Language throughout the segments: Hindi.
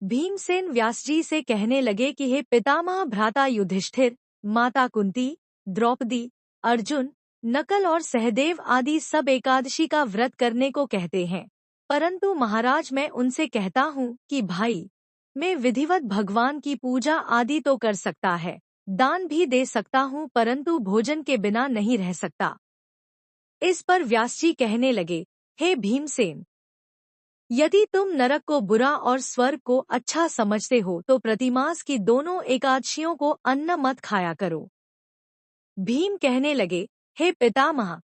भीमसेन व्यास जी से कहने लगे कि हे पितामह, भ्राता युधिष्ठिर, माता कुंती, द्रौपदी, अर्जुन, नकल और सहदेव आदि सब एकादशी का व्रत करने को कहते हैं, परंतु महाराज मैं उनसे कहता हूँ कि भाई, मैं विधिवत भगवान की पूजा आदि तो कर सकता है, दान भी दे सकता हूँ, परंतु भोजन के बिना नहीं रह सकता। इस पर व्यास जी कहने लगे, हे भीमसेन, यदि तुम नरक को बुरा और स्वर्ग को अच्छा समझते हो तो प्रतिमास की दोनों एकादशियों को अन्न मत खाया करो। भीम कहने लगे, हे पितामह,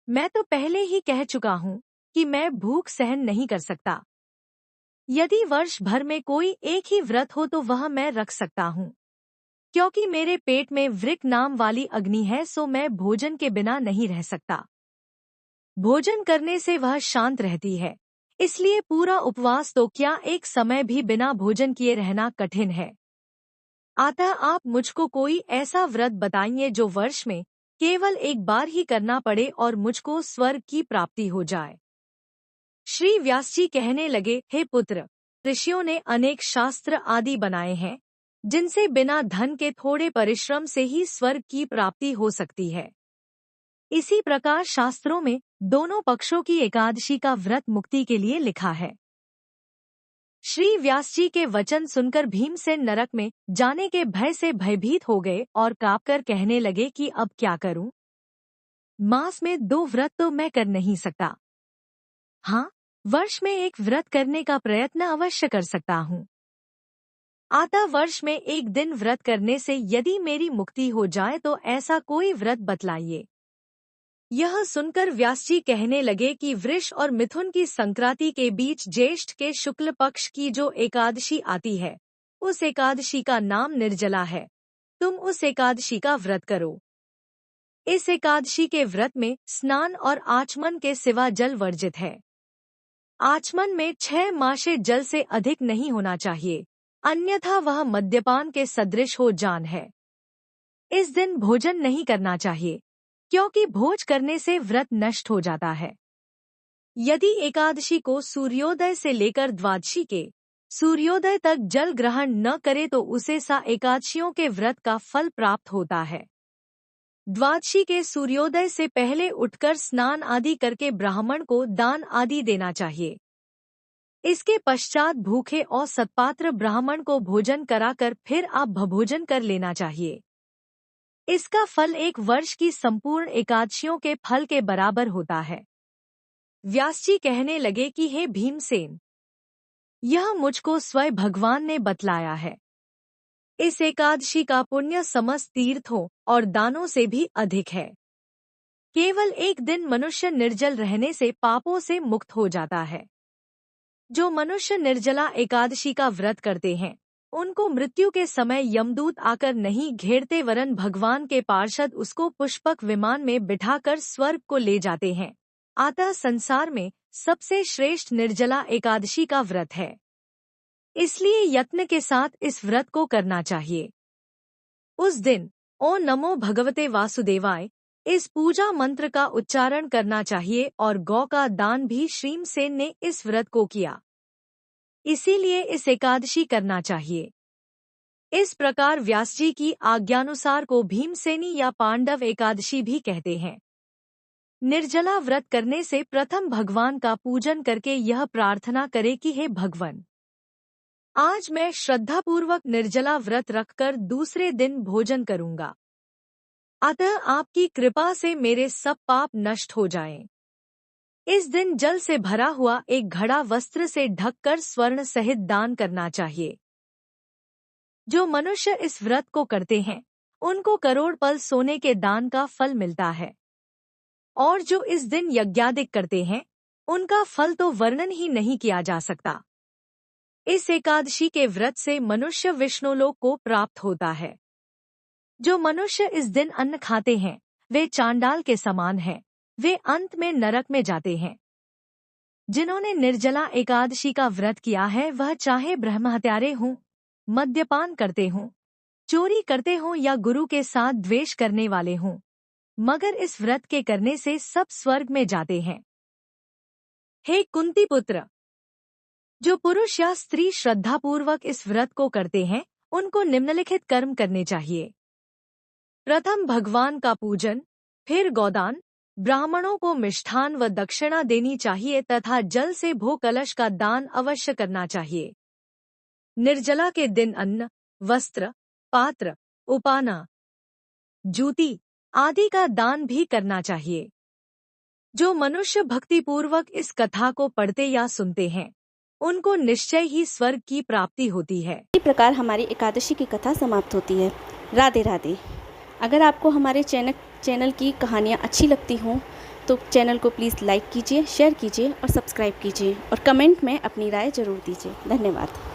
मैं तो पहले ही कह चुका हूँ कि मैं भूख सहन नहीं कर सकता। यदि वर्ष भर में कोई एक ही व्रत हो तो वह मैं रख सकता हूँ, क्योंकि मेरे पेट में वृक नाम वाली अग्नि है, सो मैं भोजन के बिना नहीं रह सकता। भोजन करने से वह शांत रहती है, इसलिए पूरा उपवास तो क्या एक समय भी बिना भोजन किए रहना कठिन है। अतः आप मुझको कोई ऐसा व्रत बताइए जो वर्ष में केवल एक बार ही करना पड़े और मुझको स्वर्ग की प्राप्ति हो जाए। श्री व्यास जी कहने लगे, हे पुत्र, ऋषियों ने अनेक शास्त्र आदि बनाए हैं, जिनसे बिना धन के थोड़े परिश्रम से ही स्वर्ग की प्राप्ति हो सकती है। इसी प्रकार शास्त्रों में दोनों पक्षों की एकादशी का व्रत मुक्ति के लिए लिखा है। श्री व्यास जी के वचन सुनकर भीमसेन नरक में जाने के भय से भयभीत हो गए और कांपकर कहने लगे कि अब क्या करूं? मास में 2 व्रत तो मैं कर नहीं सकता। हाँ, वर्ष में एक व्रत करने का प्रयत्न अवश्य कर सकता हूँ। अतः वर्ष में एक दिन व्रत करने से यदि मेरी मुक्ति हो जाए तो ऐसा कोई व्रत बतलाइए। यह सुनकर व्यास जी कहने लगे कि वृष और मिथुन की संक्रांति के बीच ज्येष्ठ के शुक्ल पक्ष की जो एकादशी आती है, उस एकादशी का नाम निर्जला है। तुम उस एकादशी का व्रत करो। इस एकादशी के व्रत में स्नान और आचमन के सिवा जल वर्जित है। आचमन में 6 मासे जल से अधिक नहीं होना चाहिए, अन्यथा वह मद्यपान के सदृश हो जान है। इस दिन भोजन नहीं करना चाहिए, क्योंकि भोज करने से व्रत नष्ट हो जाता है। यदि एकादशी को सूर्योदय से लेकर द्वादशी के सूर्योदय तक जल ग्रहण न करे तो उसे सा एकादशियों के व्रत का फल प्राप्त होता है। द्वादशी के सूर्योदय से पहले उठकर स्नान आदि करके ब्राह्मण को दान आदि देना चाहिए। इसके पश्चात भूखे और सत्पात्र ब्राह्मण को भोजन कराकर फिर आप भोजन कर लेना चाहिए। इसका फल एक वर्ष की संपूर्ण एकादशियों के फल के बराबर होता है। व्यास जी कहने लगे कि हे भीमसेन, यह मुझको स्वयं भगवान ने बतलाया है। इस एकादशी का पुण्य समस्त तीर्थों और दानों से भी अधिक है। केवल एक दिन मनुष्य निर्जल रहने से पापों से मुक्त हो जाता है। जो मनुष्य निर्जला एकादशी का व्रत करते हैं, उनको मृत्यु के समय यमदूत आकर नहीं घेरते, वरन भगवान के पार्षद उसको पुष्पक विमान में बिठाकर स्वर्ग को ले जाते हैं। अतः संसार में सबसे श्रेष्ठ निर्जला एकादशी का व्रत है, इसलिए यत्न के साथ इस व्रत को करना चाहिए। उस दिन ओ नमो भगवते वासुदेवाय इस पूजा मंत्र का उच्चारण करना चाहिए और गौ का दान भी श्रीमसेन ने इस व्रत को किया, इसीलिए इस एकादशी करना चाहिए। इस प्रकार व्यास जी की आज्ञानुसार को भीमसेनी या पांडव एकादशी भी कहते हैं। निर्जला व्रत करने से प्रथम भगवान का पूजन करके यह प्रार्थना करे कि हे भगवान, आज मैं श्रद्धापूर्वक निर्जला व्रत रखकर दूसरे दिन भोजन करूंगा, अतः आपकी कृपा से मेरे सब पाप नष्ट हो जाएं। इस दिन जल से भरा हुआ एक घड़ा वस्त्र से ढककर स्वर्ण सहित दान करना चाहिए। जो मनुष्य इस व्रत को करते हैं, उनको करोड़ पल सोने के दान का फल मिलता है, और जो इस दिन यज्ञादिक करते हैं, उनका फल तो वर्णन ही नहीं किया जा सकता। इस एकादशी के व्रत से मनुष्य विष्णुलोक को प्राप्त होता है। जो मनुष्य इस दिन अन्न खाते हैं, वे चांडाल के समान हैं, वे अंत में नरक में जाते हैं। जिन्होंने निर्जला एकादशी का व्रत किया है, वह चाहे ब्रह्महत्यारे हों, मद्यपान करते हों, चोरी करते हों या गुरु के साथ द्वेष करने वाले हों, मगर इस व्रत के करने से सब स्वर्ग में जाते हैं। हे कुंती पुत्र, जो पुरुष या स्त्री श्रद्धापूर्वक इस व्रत को करते हैं, उनको निम्नलिखित कर्म करने चाहिए। प्रथम भगवान का पूजन, फिर गोदान, ब्राह्मणों को मिष्ठान व दक्षिणा देनी चाहिए तथा जल से भो कलश का दान अवश्य करना चाहिए। निर्जला के दिन अन्न, वस्त्र, पात्र, उपाना, जूती आदि का दान भी करना चाहिए। जो मनुष्य भक्तिपूर्वक इस कथा को पढ़ते या सुनते हैं, उनको निश्चय ही स्वर्ग की प्राप्ति होती है। इसी प्रकार हमारी एकादशी की कथा समाप्त होती है। राधे राधे। अगर आपको हमारे चैनल की कहानियाँ अच्छी लगती हों तो चैनल को प्लीज़ लाइक कीजिए, शेयर कीजिए और सब्सक्राइब कीजिए और कमेंट में अपनी राय ज़रूर दीजिए। धन्यवाद।